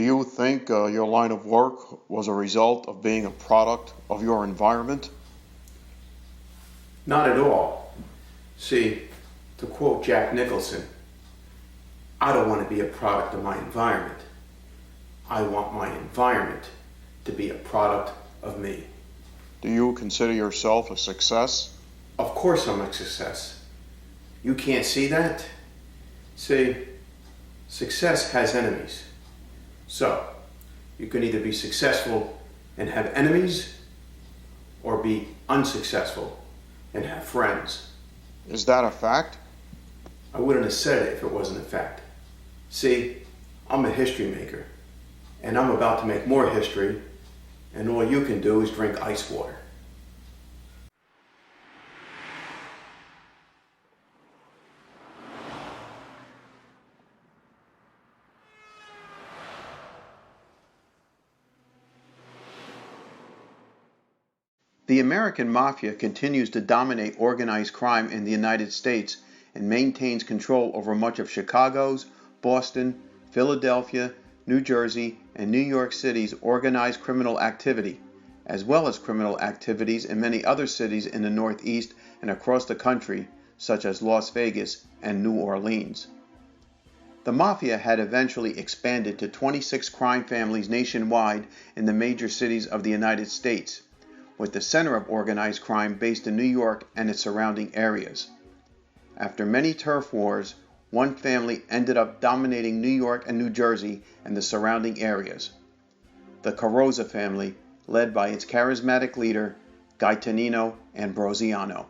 Do you think your line of work was a result of being a product of your environment? Not at all. See, to quote Jack Nicholson, I don't want to be a product of my environment. I want my environment to be a product of me. Do you consider yourself a success? Of course I'm a success. You can't see that? See, success has enemies. So, you can either be successful and have enemies, or be unsuccessful and have friends. Is that a fact? I wouldn't have said it if it wasn't a fact. See, I'm a history maker, and I'm about to make more history, and all you can do is drink ice water. The American Mafia continues to dominate organized crime in the United States and maintains control over much of Chicago's, Boston, Philadelphia, New Jersey, and New York City's organized criminal activity, as well as criminal activities in many other cities in the Northeast and across the country, such as Las Vegas and New Orleans. The Mafia had eventually expanded to 26 crime families nationwide in the major cities of the United States, with the center of organized crime based in New York and its surrounding areas. After many turf wars, one family ended up dominating New York and New Jersey and the surrounding areas. The Carrozza family, led by its charismatic leader, Gaetanino Ambrosiano.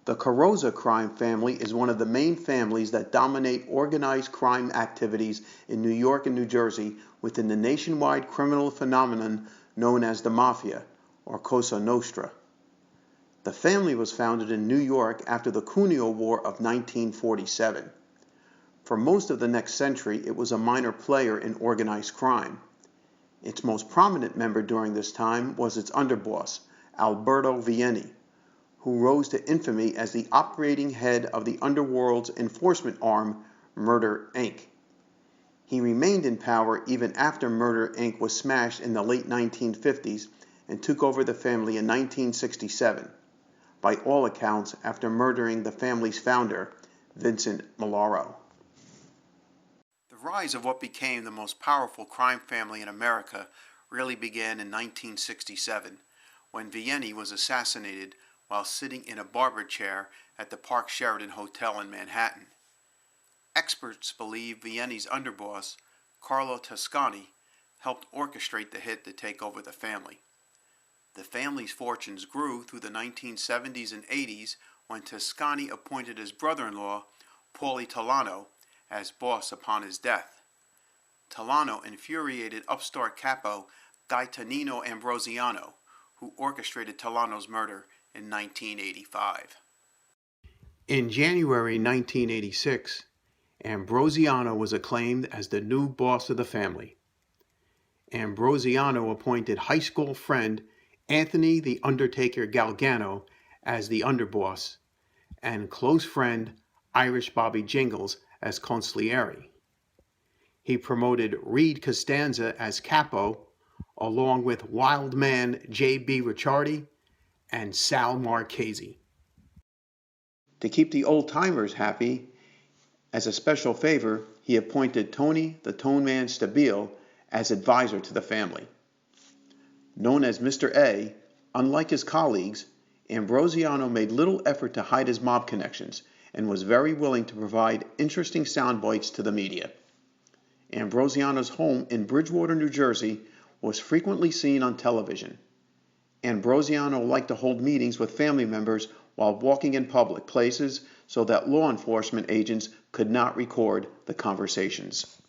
The Carrozza crime family is one of the main families that dominate organized crime activities in New York and New Jersey within the nationwide criminal phenomenon known as the Mafia, or Cosa Nostra. The family was founded in New York after the Cuneo War of 1947. For most of the next century, it was a minor player in organized crime. Its most prominent member during this time was its underboss, Alberto Vieni, who rose to infamy as the operating head of the underworld's enforcement arm, Murder, Inc. He remained in power even after Murder, Inc. was smashed in the late 1950s and took over the family in 1967, by all accounts after murdering the family's founder, Vincent Malaro. The rise of what became the most powerful crime family in America really began in 1967, when Vieni was assassinated while sitting in a barber chair at the Park Sheraton Hotel in Manhattan. Experts believe Vieni's underboss, Carlo Toscani, helped orchestrate the hit to take over the family. The family's fortunes grew through the 1970s and 80s when Toscani appointed his brother-in-law, Paulie Tolano, as boss upon his death. Tolano infuriated upstart capo Gaetanino Ambrosiano, who orchestrated Tolano's murder in 1985. In January 1986, Ambrosiano was acclaimed as the new boss of the family. Ambrosiano appointed high school friend Anthony the Undertaker Galgano as the underboss, and close friend Irish Bobby Jingles as consigliere. He promoted Reed Costanza as capo, along with wild man J.B. Ricciardi and Sal Marchese. To keep the old-timers happy, as a special favor, he appointed Tony the Tone Man Stabile as advisor to the family. Known as Mr. A, unlike his colleagues, Ambrosiano made little effort to hide his mob connections and was very willing to provide interesting sound bites to the media. Ambrosiano's home in Bridgewater, New Jersey, was frequently seen on television. Ambrosiano liked to hold meetings with family members while walking in public places so that law enforcement agents could not record the conversations.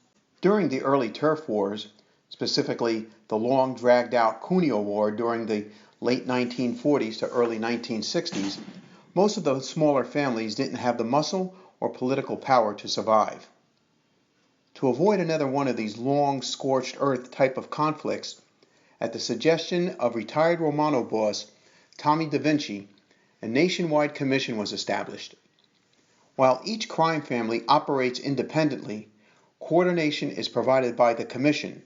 During the early turf wars, specifically the long dragged-out Cuneo War during the late 1940s to early 1960s, most of the smaller families didn't have the muscle or political power to survive. To avoid another one of these long, scorched earth type of conflicts, at the suggestion of retired Romano boss Tommy Da Vinci, a nationwide commission was established. While each crime family operates independently, Coordination is provided by the Commission,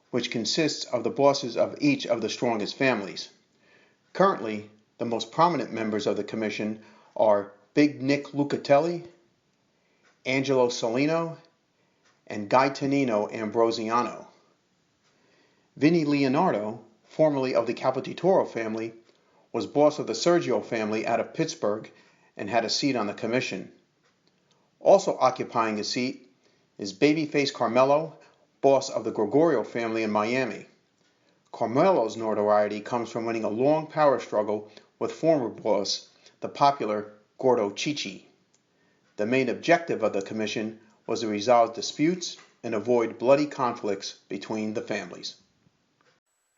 which consists of the bosses of each of the strongest families. Currently, the most prominent members of the Commission are Big Nick Lucatelli, Angelo Salino, and Gaetanino Ambrosiano. Vinnie Leonardo, formerly of the Capotitoro family, was boss of the Sergio family out of Pittsburgh and had a seat on the commission. Also occupying a seat is Babyface Carmelo, boss of the Gregorio family in Miami. Carmelo's notoriety comes from winning a long power struggle with former boss, the popular Gordo Chichi. The main objective of the commission was to resolve disputes and avoid bloody conflicts between the families.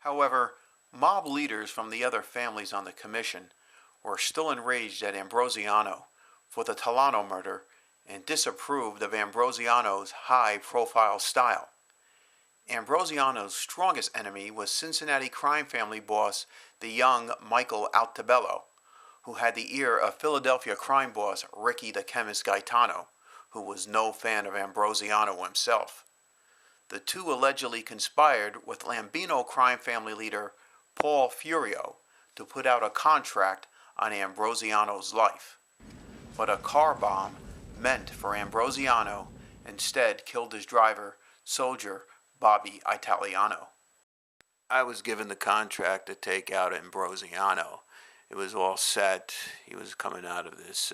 However, mob leaders from the other families on the commission were still enraged at Ambrosiano for the Talano murder and disapproved of Ambrosiano's high-profile style. Ambrosiano's strongest enemy was Cincinnati crime family boss, the young Michael Altobello, who had the ear of Philadelphia crime boss Ricky the Chemist Gaetano, who was no fan of Ambrosiano himself. The two allegedly conspired with Lambino crime family leader Paul Furio to put out a contract on Ambrosiano's life. But a car bomb meant for Ambrosiano instead killed his driver, soldier Bobby Italiano. I was given the contract to take out Ambrosiano. It was all set. He was coming out of this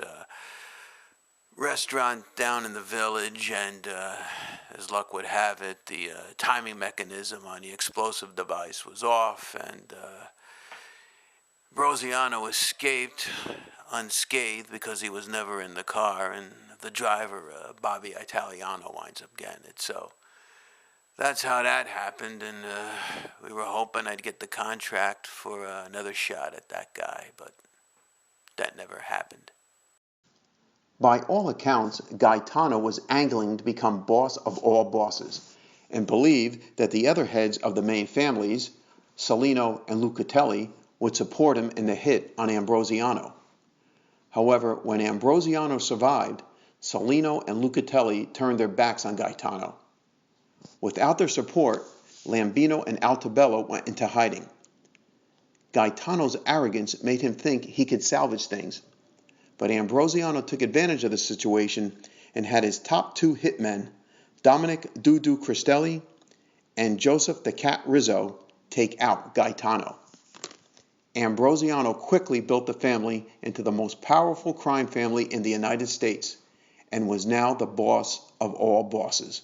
restaurant down in the village, and as luck would have it, the timing mechanism on the explosive device was off, and Ambrosiano escaped unscathed because he was never in the car, and the driver, Bobby Italiano, winds up getting it. So that's how that happened, and we were hoping I'd get the contract for another shot at that guy, but that never happened. By all accounts, Gaetano was angling to become boss of all bosses, and believed that the other heads of the main families, Salino and Lucatelli, would support him in the hit on Ambrosiano. However, when Ambrosiano survived, Salino and Lucatelli turned their backs on Gaetano. Without their support, Lambino and Altobello went into hiding. Gaetano's arrogance made him think he could salvage things, but Ambrosiano took advantage of the situation and had his top two hitmen, Dominic Dudu Cristelli and Joseph the Cat Rizzo, take out Gaetano. Ambrosiano quickly built the family into the most powerful crime family in the United States and was now the boss of all bosses.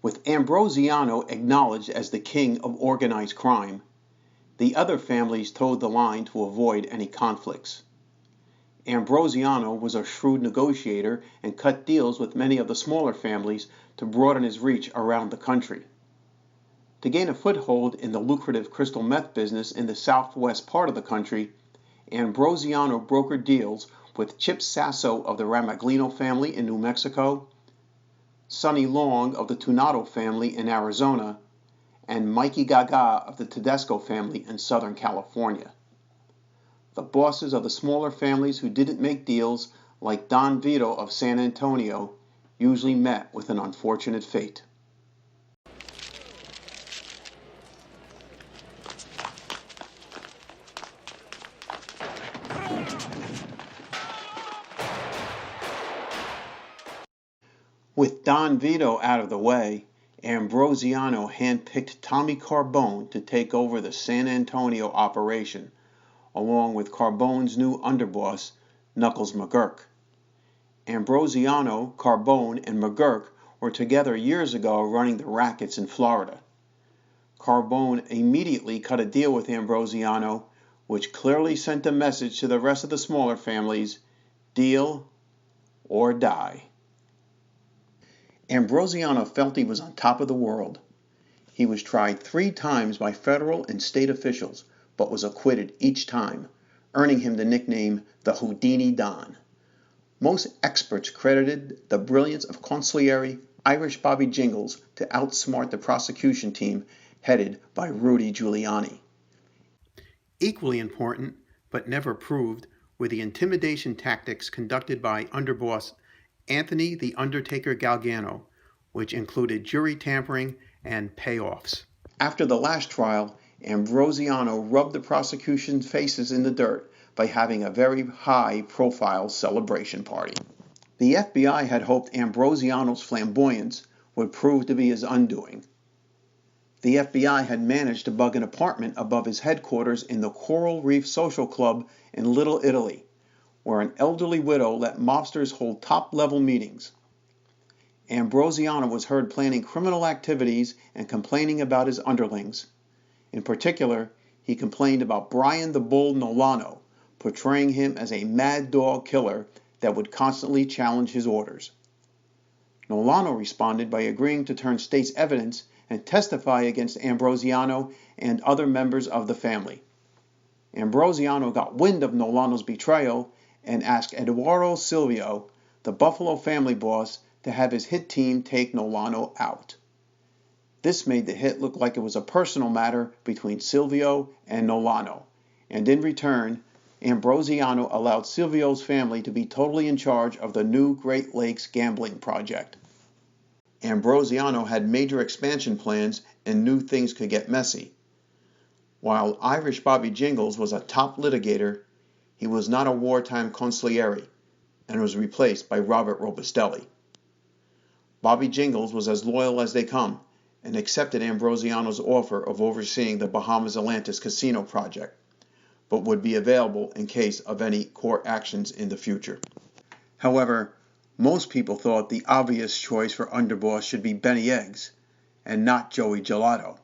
With Ambrosiano acknowledged as the king of organized crime, the other families toed the line to avoid any conflicts. Ambrosiano was a shrewd negotiator and cut deals with many of the smaller families to broaden his reach around the country. To gain a foothold in the lucrative crystal meth business in the southwest part of the country, Ambrosiano brokered deals with Chip Sasso of the Ramaglino family in New Mexico, Sonny Long of the Tunado family in Arizona, and Mikey Gaga of the Tedesco family in Southern California. The bosses of the smaller families who didn't make deals, like Don Vito of San Antonio, usually met with an unfortunate fate. With Don Vito out of the way, Ambrosiano handpicked Tommy Carbone to take over the San Antonio operation, along with Carbone's new underboss, Knuckles McGurk. Ambrosiano, Carbone, and McGurk were together years ago running the rackets in Florida. Carbone immediately cut a deal with Ambrosiano, which clearly sent a message to the rest of the smaller families: deal or die. Ambrosiano felt he was on top of the world. He was tried 3 times by federal and state officials, but was acquitted each time, earning him the nickname the Houdini Don. Most experts credited the brilliance of consigliere Irish Bobby Jingles to outsmart the prosecution team headed by Rudy Giuliani. Equally important, but never proved, were the intimidation tactics conducted by underboss Anthony the Undertaker Galgano, which included jury tampering and payoffs. After the last trial, Ambrosiano rubbed the prosecution's faces in the dirt by having a very high-profile celebration party. The FBI had hoped Ambrosiano's flamboyance would prove to be his undoing. The FBI had managed to bug an apartment above his headquarters in the Coral Reef Social Club in Little Italy, where an elderly widow let mobsters hold top-level meetings. Ambrosiano was heard planning criminal activities and complaining about his underlings. In particular, he complained about Brian the Bull Nolano, portraying him as a mad dog killer that would constantly challenge his orders. Nolano responded by agreeing to turn state's evidence and testify against Ambrosiano and other members of the family. Ambrosiano got wind of Nolano's betrayal and asked Eduardo Silvio, the Buffalo family boss, to have his hit team take Nolano out. This made the hit look like it was a personal matter between Silvio and Nolano, and in return, Ambrosiano allowed Silvio's family to be totally in charge of the new Great Lakes gambling project. Ambrosiano had major expansion plans and knew things could get messy. While Irish Bobby Jingles was a top litigator, he was not a wartime consigliere and was replaced by Robert Robustelli. Bobby Jingles was as loyal as they come and accepted Ambrosiano's offer of overseeing the Bahamas Atlantis casino project, but would be available in case of any court actions in the future. However, most people thought the obvious choice for underboss should be Benny Eggs, and not Joey Gelato.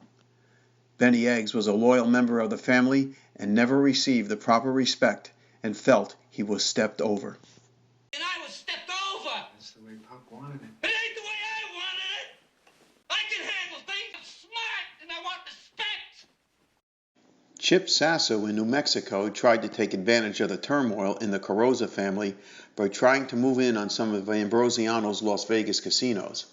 Benny Eggs was a loyal member of the family and never received the proper respect and felt he was stepped over. And I was stepped over! That's the way Pop wanted it. It ain't the way I wanted it! I can handle things, I'm smart, and I want respect! Chip Sasso in New Mexico tried to take advantage of the turmoil in the Carrozza family by trying to move in on some of Ambrosiano's Las Vegas casinos.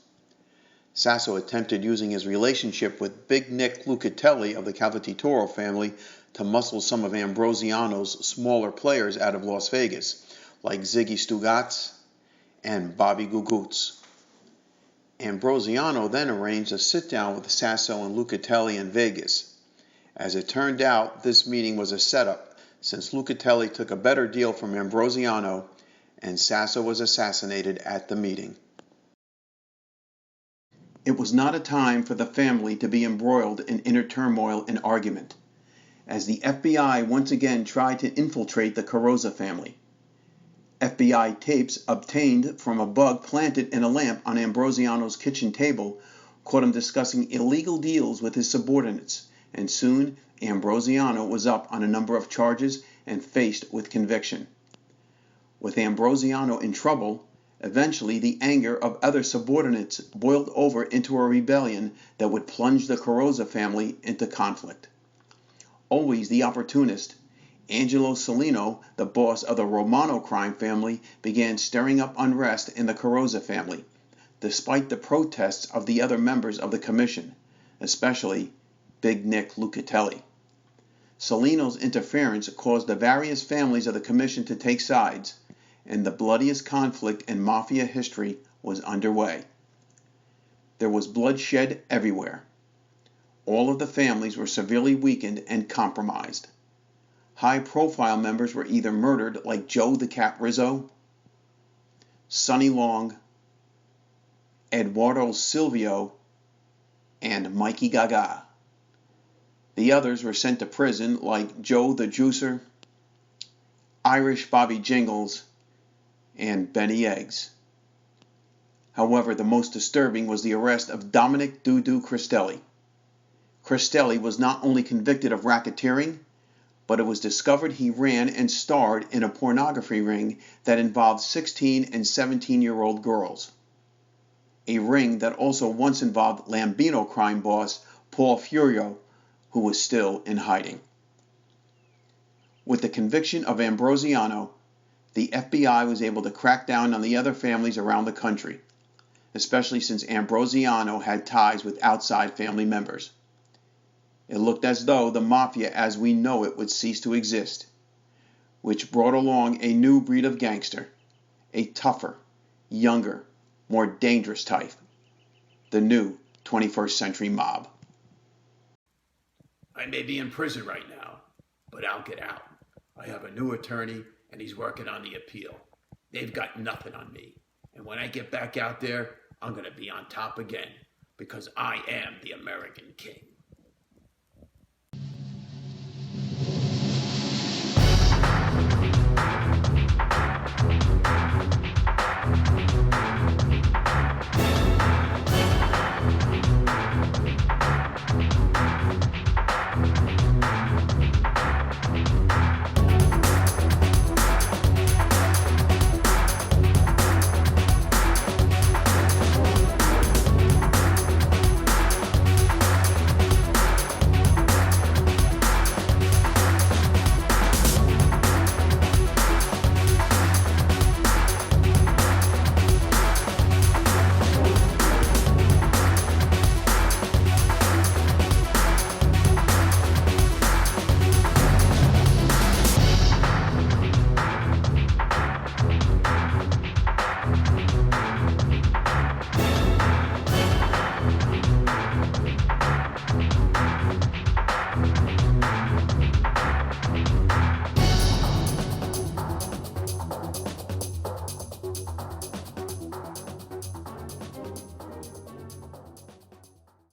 Sasso attempted using his relationship with Big Nick Lucatelli of the Cavatitoro family to muscle some of Ambrosiano's smaller players out of Las Vegas, like Ziggy Stugotz and Bobby Gugutz. Ambrosiano then arranged a sit-down with Sasso and Lucatelli in Vegas. As it turned out, this meeting was a setup, since Lucatelli took a better deal from Ambrosiano, and Sasso was assassinated at the meeting. It was not a time for the family to be embroiled in inner turmoil and argument, as the FBI once again tried to infiltrate the Carrozza family. FBI tapes obtained from a bug planted in a lamp on Ambrosiano's kitchen table caught him discussing illegal deals with his subordinates, and soon Ambrosiano was up on a number of charges and faced with conviction. With Ambrosiano in trouble, eventually the anger of other subordinates boiled over into a rebellion that would plunge the Carrozza family into conflict. Always the opportunist, Angelo Salino, the boss of the Romano crime family, began stirring up unrest in the Carrozza family, despite the protests of the other members of the commission, especially Big Nick Lucatelli. Salino's interference caused the various families of the commission to take sides, and the bloodiest conflict in mafia history was underway. There was bloodshed everywhere. All of the families were severely weakened and compromised. High-profile members were either murdered like Joe the Cat Rizzo, Sonny Long, Eduardo Silvio, and Mikey Gaga. The others were sent to prison like Joe the Juicer, Irish Bobby Jingles, and Benny Eggs. However, the most disturbing was the arrest of Dominic Doo-Doo Cristelli. Cristelli was not only convicted of racketeering, but it was discovered he ran and starred in a pornography ring that involved 16 and 17-year-old girls. A ring that also once involved Lambino crime boss Paul Furio, who was still in hiding. With the conviction of Ambrosiano, the FBI was able to crack down on the other families around the country, especially since Ambrosiano had ties with outside family members. It looked as though the mafia as we know it would cease to exist, which brought along a new breed of gangster, a tougher, younger, more dangerous type. the new 21st century mob. I may be in prison right now, but I'll get out. I have a new attorney, and he's working on the appeal. They've got nothing on me. And when I get back out there, I'm going to be on top again, because I am the American king.